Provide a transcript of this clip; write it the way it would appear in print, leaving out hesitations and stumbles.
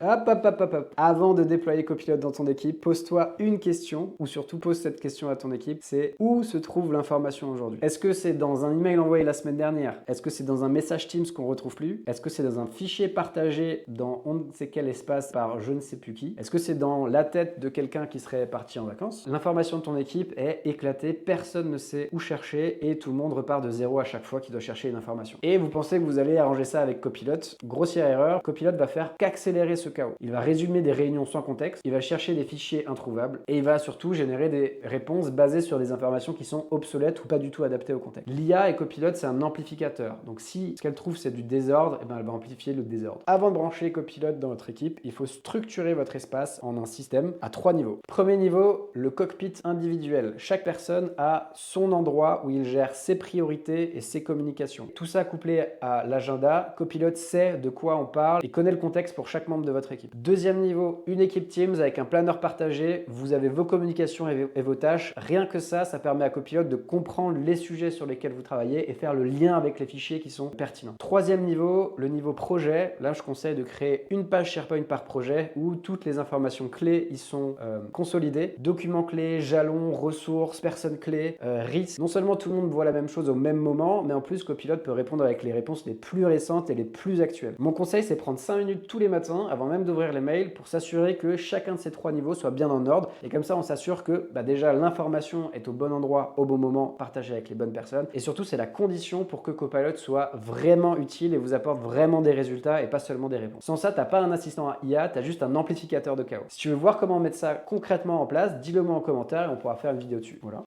Hop. Avant de déployer Copilot dans ton équipe, pose-toi une question, ou surtout pose cette question à ton équipe, c'est où se trouve l'information aujourd'hui? Est-ce que c'est dans un email envoyé la semaine dernière? Est-ce que c'est dans un message Teams qu'on ne retrouve plus? Est-ce que c'est dans un fichier partagé dans on ne sait quel espace par je ne sais plus qui? Est-ce que c'est dans la tête de quelqu'un qui serait parti en vacances? L'information de ton équipe est éclatée, personne ne sait où chercher et tout le monde repart de zéro à chaque fois qu'il doit chercher une information. Et vous pensez que vous allez arranger ça avec Copilot? Grossière erreur, Copilot va faire qu'accélérer ce chaos. Il va résumer des réunions sans contexte, il va chercher des fichiers introuvables et il va surtout générer des réponses basées sur des informations qui sont obsolètes ou pas du tout adaptées au contexte. L'IA et Copilot, c'est un amplificateur. Donc si ce qu'elle trouve c'est du désordre, elle va amplifier le désordre. Avant de brancher Copilot dans votre équipe, il faut structurer votre espace en un système à 3 niveaux. Premier niveau, le cockpit individuel. Chaque personne a son endroit où il gère ses priorités et ses communications. Tout ça couplé à l'agenda, Copilot sait de quoi on parle et connaît le contexte pour chaque membre de votre équipe. Deuxième niveau, une équipe Teams avec un planeur partagé. Vous avez vos communications et vos tâches. Rien que ça permet à Copilot de comprendre les sujets sur lesquels vous travaillez et faire le lien avec les fichiers qui sont pertinents. Troisième niveau, le niveau projet. Là, je conseille de créer une page SharePoint par projet où toutes les informations clés y sont consolidées. Documents clés, jalons, ressources, personnes clés, risques. Non seulement tout le monde voit la même chose au même moment, mais en plus Copilot peut répondre avec les réponses les plus récentes et les plus actuelles. Mon conseil, c'est prendre 5 minutes tous les matins avant même d'ouvrir les mails pour s'assurer que chacun de ces 3 niveaux soit bien en ordre. Et comme ça, on s'assure que déjà l'information est au bon endroit, au bon moment, partagée avec les bonnes personnes. Et surtout, c'est la condition pour que Copilot soit vraiment utile et vous apporte vraiment des résultats et pas seulement des réponses. Sans ça, tu n'as pas un assistant IA, tu as juste un amplificateur de chaos. Si tu veux voir comment mettre ça concrètement en place, dis-le moi en commentaire et on pourra faire une vidéo dessus. Voilà.